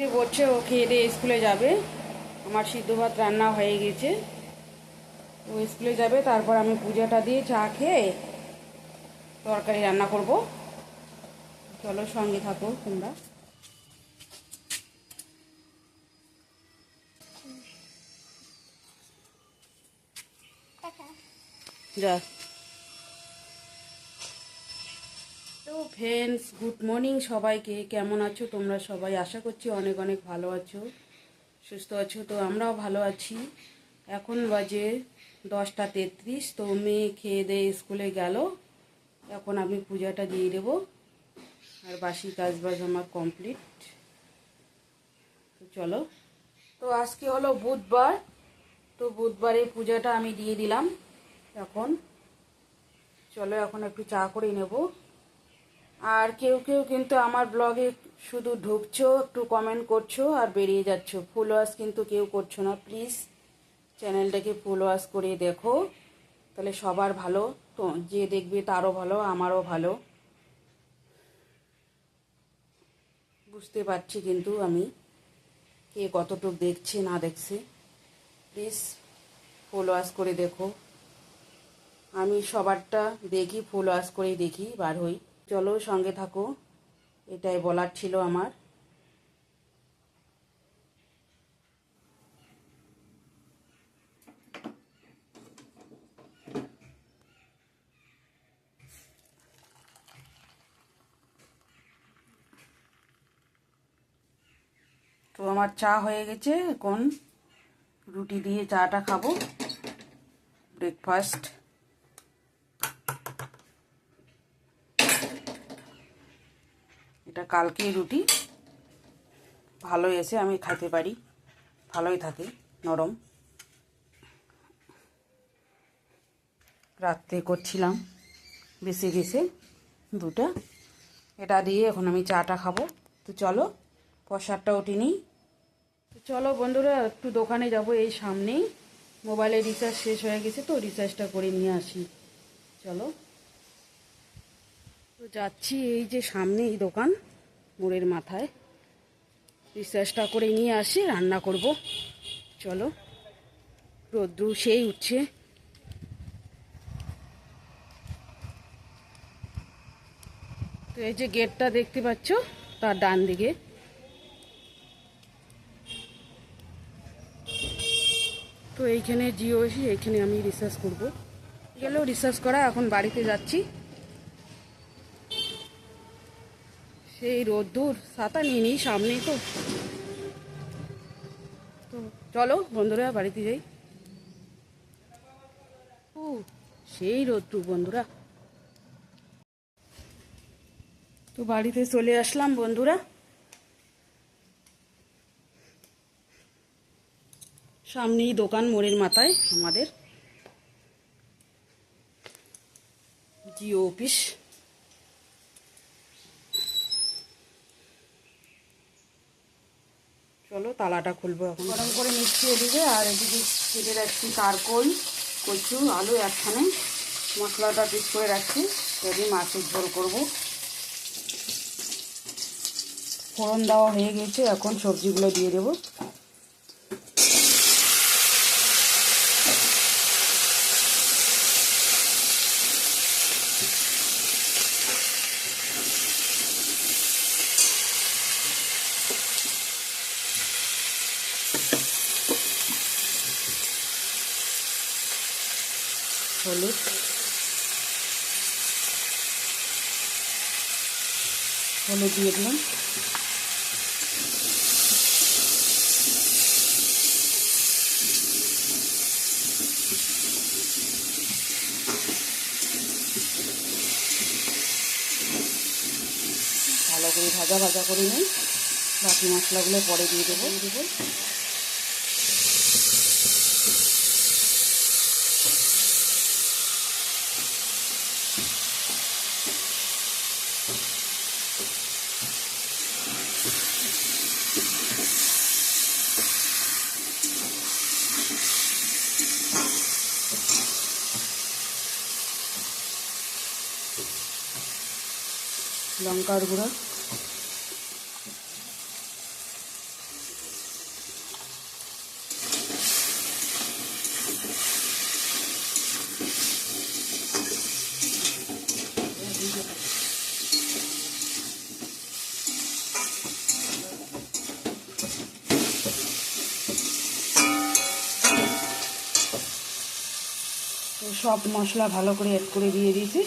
উঠে পড়ছে, ও খেয়ে দিয়ে স্কুলে যাবে। আমার সিদ্ধ ভাত রান্না হয়ে গেছে, ও স্কুলে যাবে। তারপর আমি পূজাটা দিয়ে চা খেয়ে তরকারি রান্না করব। চলো সঙ্গে থাকো তোমরা। যা। তো ফ্রেন্ডস, গুড মর্নিং সবাইকে। কেমন আছো তোমরা সবাই? আশা করছি অনেক অনেক ভালো আছো, সুস্থ আছো। তো আমরাও ভালো আছি। এখন বাজে 10টা 33। তো মেয়ে খেয়ে দিয়ে স্কুলে গেল। এখন আমি পূজাটা দিয়ে দেবো, আর বাসি কাজবাজ আমার কমপ্লিট। তো চলো। তো আজকে হলো বুধবার, তো বুধবারে পূজাটা আমি দিয়ে দিলাম। এখন চলো এখন একটু চা করে নেব। আর কেউ কেউ কিন্তু আমার ব্লগে শুধু ঢুকছো, একটু কমেন্ট করছো আর বেরিয়ে যাচ্ছো, ফুল ওয়াশ কিন্তু কেউ করছো না। প্লিজ চ্যানেলটাকে ফুল ওয়াশ করে দেখো, তাহলে সবার ভালো। তো যে দেখবে তারও ভালো, আমারও ভালো। বুঝতে পারছি কিন্তু আমি কে কতটুকু দেখছে না দেখছে। প্লিজ ফুল ওয়াশ করে দেখো। আমি সবারটা দেখি, ফুল ওয়াশ করেই দেখি বার হই। চলো সঙ্গে থাকো, এটাই বলার ছিল আমার। তো আমার চা হয়ে গেছে, এখন রুটি দিয়ে চাটা খাবো, ব্রেকফাস্ট। এটা কালকের রুটি, ভালোই আছে, আমি খেতে পারি, ভালোই থাকে, নরম। রাত্রে করছিলাম, বেশি গেছে দুটা। এটা দিয়ে এখন আমি চাটা খাবো। তো চলো প্রসাদটা উঠে নিই। তো চলো বন্ধুরা, একটু দোকানে যাব, এই সামনেই। মোবাইলে রিচার্জ শেষ হয়ে গেছে, তো রিচার্জটা করে নিয়ে আসি। চলো। তো যাচ্ছি, এই যে সামনে এই দোকান, মোড়ের মাথায়। রিচার্জটা করে নিয়ে আসি, রান্না করব। চলো। রোদ্রু সেই উঠছে। তো এই যে গেটটা দেখতে পাচ্ছ, তার ডান দিকে। তো এইখানে জিও এসে এখানে আমি রিচার্জ করব। গেলেও রিচার্জ করা, এখন বাড়িতে যাচ্ছি। সেই রোদ্দুর, ছাতা নিয়ে নিই, সামনেই তো। তো চলো বন্ধুরা বাড়িতে যাই। ও সেই রোদ্দুর বন্ধুরা। তো বাড়িতে চলে আসলাম বন্ধুরা। সামনেই দোকান, মোড়ের মাথায় আমাদের জিও অফিস। চলো তালাটা খুলবো এখন। গরম করে নিচ্ছি এদিকে, আর এদিকে কেটে রাখছি কারকোল, কচু, আলু একখানে। মশলাটা পিস করে রাখছি, এদিকে মাছের ঝোল করব। ফোড়ন দেওয়া হয়ে গেছে, এখন সবজিগুলো দিয়ে দেবো। হলুদ, হলুদ দিয়ে দিলাম। ভালো করে ভাজা ভাজা করে নিই, বাকি মশলাগুলো পরে দিয়ে দেবো। লঙ্কার গুঁড়ো, সব মশলা ভালো করে অ্যাড করে দিয়ে দিয়েছি,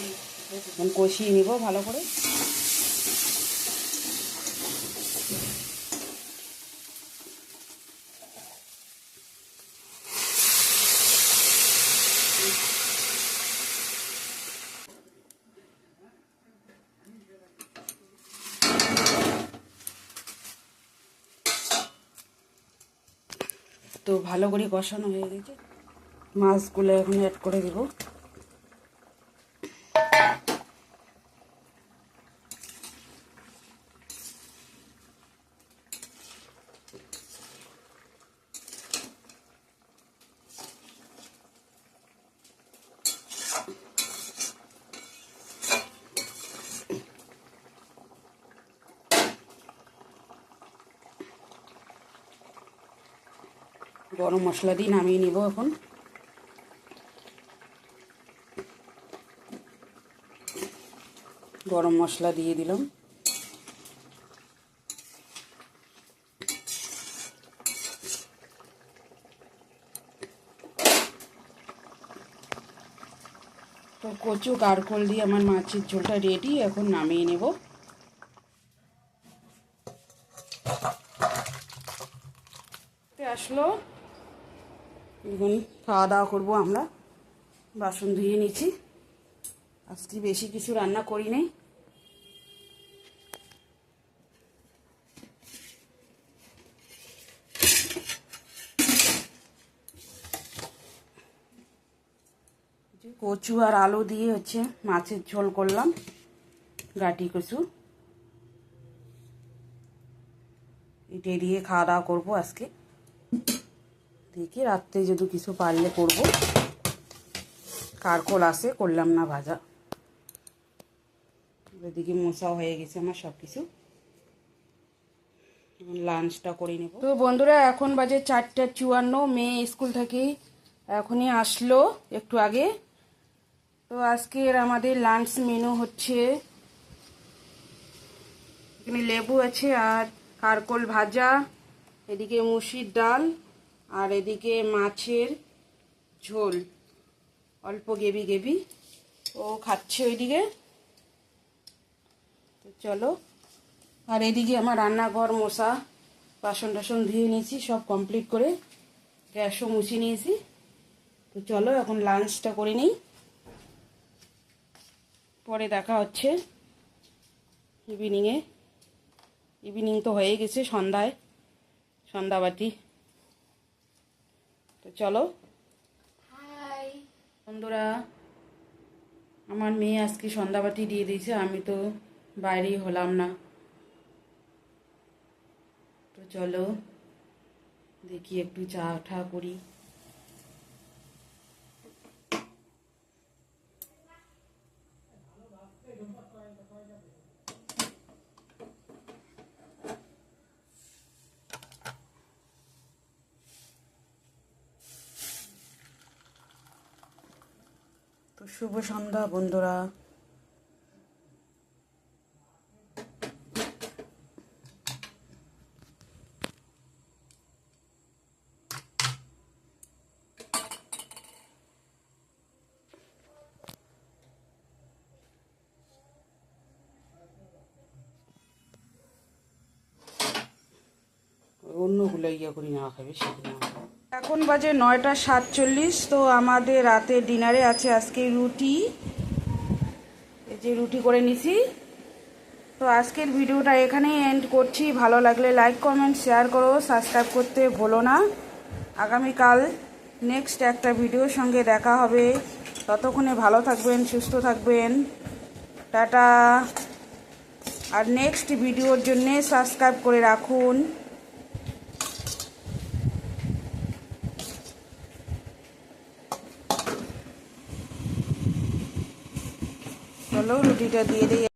এখন কষিয়ে নিব ভালো করে। তো ভালো করে কষানো হয়ে গেছে, মাছগুলো এখন অ্যাড করে দেব। গরম মশলা দিয়ে নামিয়ে নিব এখন। গরম মশলা দিয়ে দিলাম। তো কচু কারকোল দিয়ে আমার মাছের ঝোলটা রেডি, এখন নামিয়ে নেব। আসলো, এখন খাওয়া দাওয়া করবো আমরা। বাসন ধুয়ে নিচ্ছি, আজকে বেশি কিছু রান্না করি নাই। কচু আর আলু দিয়ে হচ্ছে মাছের ঝোল করলাম, গাটি কচু। এটা দিয়ে খাওয়া দাওয়া করবো আজকে। দেখি রাত্রে যদি কিছু পারলে করব। কারকোল আসে, করলাম না ভাজা। এদিকে মশা হয়ে গেছে আমার সব কিছু, লাঞ্চটা করে নেব। তো বন্ধুরা এখন বাজে 4:54, মেয়ে স্কুল থেকে এখনই আসলো একটু আগে। তো আজকের আমাদের লাঞ্চ মেনু হচ্ছে, এখানে লেবু আছে আর কারকোল ভাজা, এদিকে মুসুরির ডাল, আর এদিকে মাছের ঝোল, অল্প গেবি গেবি। ও খাচ্ছে ওইদিকে। তো চলো, আর এদিকে আমার রান্নাঘর মোছা, বাসন টাসন ধুয়ে নিয়েছি সব কমপ্লিট করে, গ্যাসও মুছে নিয়েছি। তো চলো এখন লাঞ্চটা করে নিই, পরে দেখা হচ্ছে ইভিনিংয়ে। ইভিনিং তো হয়ে গেছে, সন্ধ্যায় সন্ধ্যাবাতি। তো চলো। হাই বন্ধুরা, আমার মেয়ে আজকে সন্ধ্যাবাতি দিয়ে দিয়েছে, আমি তো বাইরেই হলাম না। তো চলো দেখি একটু চা ঠা করি। তো শুভ সন্ধ্যা বন্ধুরা। অন্যগুলো ইয়ে করি না খাবে সেগুলো। এখন বাজে 9:47। তো আমাদের রাতের ডিনারে আছে আজকে রুটি, এই যে রুটি করে নিছি। তো আজকের ভিডিওটা এখানেই এন্ড করছি। ভালো লাগলে লাইক কমেন্ট শেয়ার করো, সাবস্ক্রাইব করতে ভুলো না। আগামীকাল নেক্সট একটা ভিডিওর সঙ্গে দেখা হবে। ততক্ষণে ভালো থাকবেন, সুস্থ থাকবেন, টাটা। আর নেক্সট ভিডিওর জন্যে সাবস্ক্রাইব করে রাখুন। চলো রুটিটা দিয়ে দিই।